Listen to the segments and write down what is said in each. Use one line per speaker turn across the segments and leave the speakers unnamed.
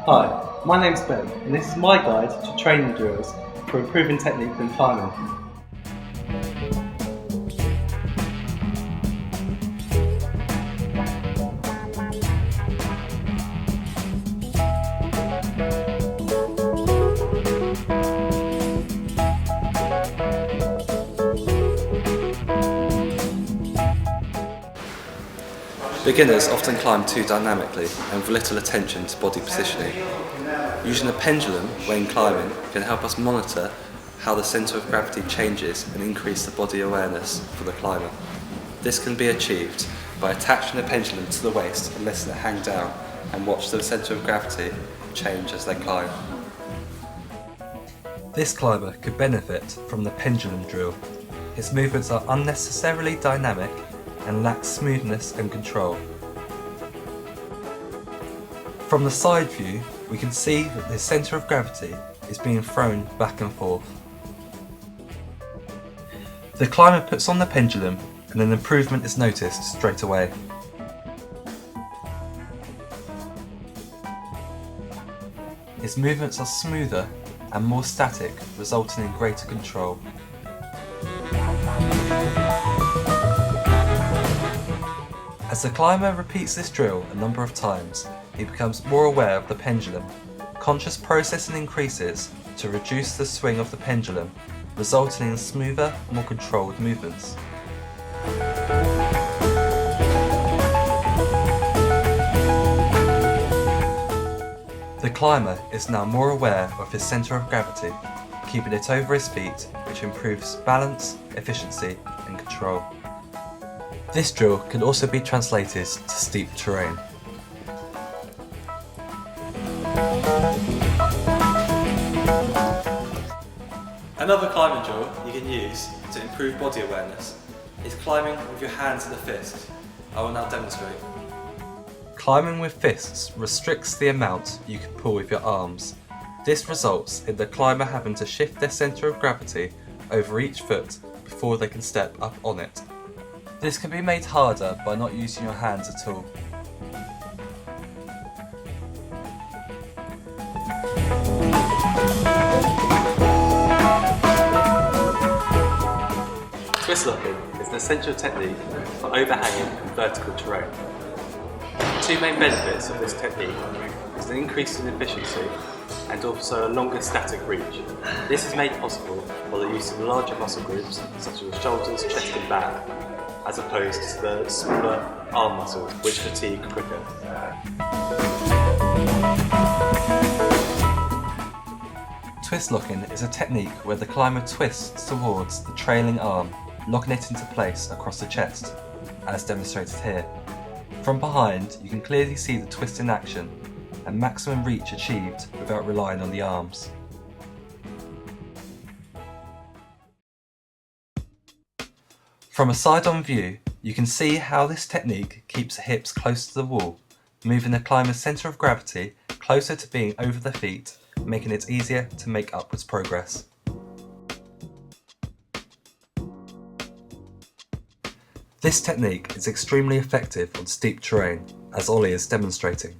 Hi, my name's Ben, and this is my guide to training drills for improving technique when climbing.
Beginners often climb too dynamically and with little attention to body positioning. Using a pendulum when climbing can help us monitor how the centre of gravity changes and increase the body awareness for the climber. This can be achieved by attaching the pendulum to the waist and letting it hang down and watch the centre of gravity change as they climb. This climber could benefit from the pendulum drill. His movements are unnecessarily dynamic and lacks smoothness and control. From the side view, we can see that the centre of gravity is being thrown back and forth. The climber puts on the pendulum and an improvement is noticed straight away. His movements are smoother and more static, resulting in greater control. As the climber repeats this drill a number of times, he becomes more aware of the pendulum. Conscious processing increases to reduce the swing of the pendulum, resulting in smoother, more controlled movements. The climber is now more aware of his centre of gravity, keeping it over his feet, which improves balance, efficiency and control. This drill can also be translated to steep terrain. Another climbing drill you can use to improve body awareness is climbing with your hands in a fist. I will now demonstrate. Climbing with fists restricts the amount you can pull with your arms. This results in the climber having to shift their centre of gravity over each foot before they can step up on it. This can be made harder by not using your hands at all.
Twist locking is an essential technique for overhanging and vertical terrain. Two main benefits of this technique is an increase in efficiency and also a longer static reach. This is made possible by the use of larger muscle groups such as shoulders, chest and back, as opposed to the smaller arm muscles which fatigue quicker. Twist locking is a technique where the climber twists towards the trailing arm, locking it into place across the chest, as demonstrated here. From behind, you can clearly see the twist in action and maximum reach achieved without relying on the arms. From a side-on view, you can see how this technique keeps the hips close to the wall, moving the climber's centre of gravity closer to being over the feet, making it easier to make upwards progress. This technique is extremely effective on steep terrain, as Ollie is demonstrating.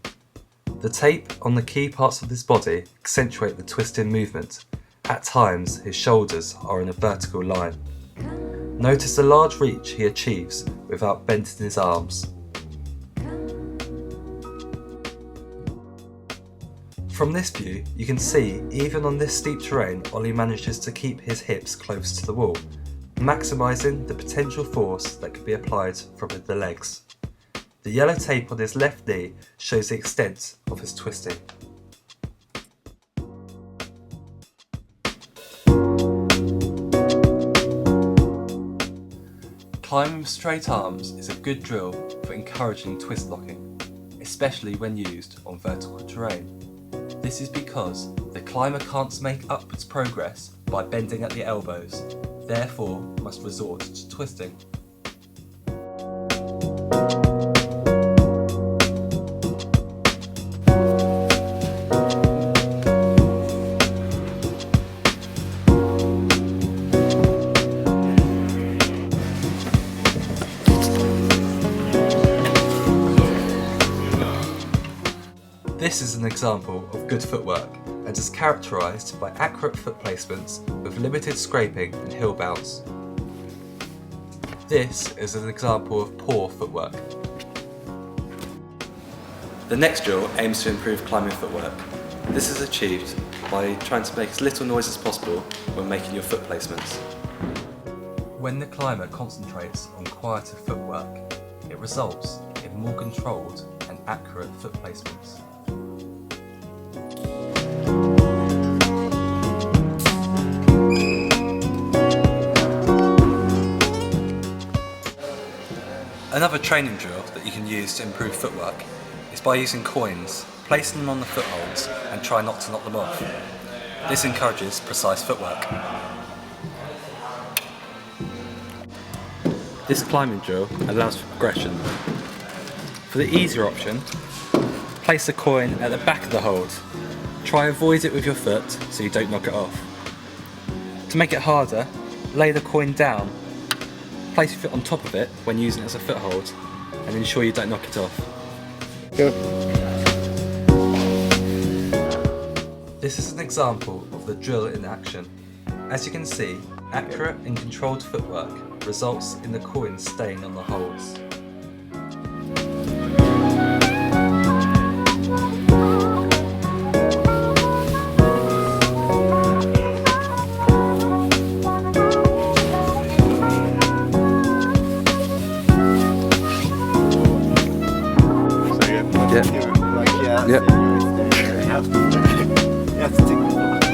The tape on the key parts of his body accentuate the twisting movement. At times, his shoulders are in a vertical line. Notice the large reach he achieves without bending his arms. From this view, you can see even on this steep terrain, Ollie manages to keep his hips close to the wall, maximising the potential force that can be applied from the legs. The yellow tape on his left knee shows the extent of his twisting. Climbing with straight arms is a good drill for encouraging twist locking, especially when used on vertical terrain. This is because the climber can't make upwards progress by bending at the elbows, therefore must resort to twisting.
This is an example of good footwork and is characterised by accurate foot placements with limited scraping and heel bounce. This is an example of poor footwork. The next drill aims to improve climbing footwork. This is achieved by trying to make as little noise as possible when making your foot placements. When the climber concentrates on quieter footwork, it results in more controlled and accurate foot placements. Another training drill that you can use to improve footwork is by using coins, placing them on the footholds and try not to knock them off. This encourages precise footwork. This climbing drill allows for progression. For the easier option, place a coin at the back of the hold. Try avoid it with your foot so you don't knock it off. To make it harder, lay the coin down. Place your foot on top of it when using it as a foothold and ensure you don't knock it off.
Go.
This is an example of the drill in action. As you can see, accurate and controlled footwork results in the coins staying on the holds.
Like, yeah.
Yep.
You have to take the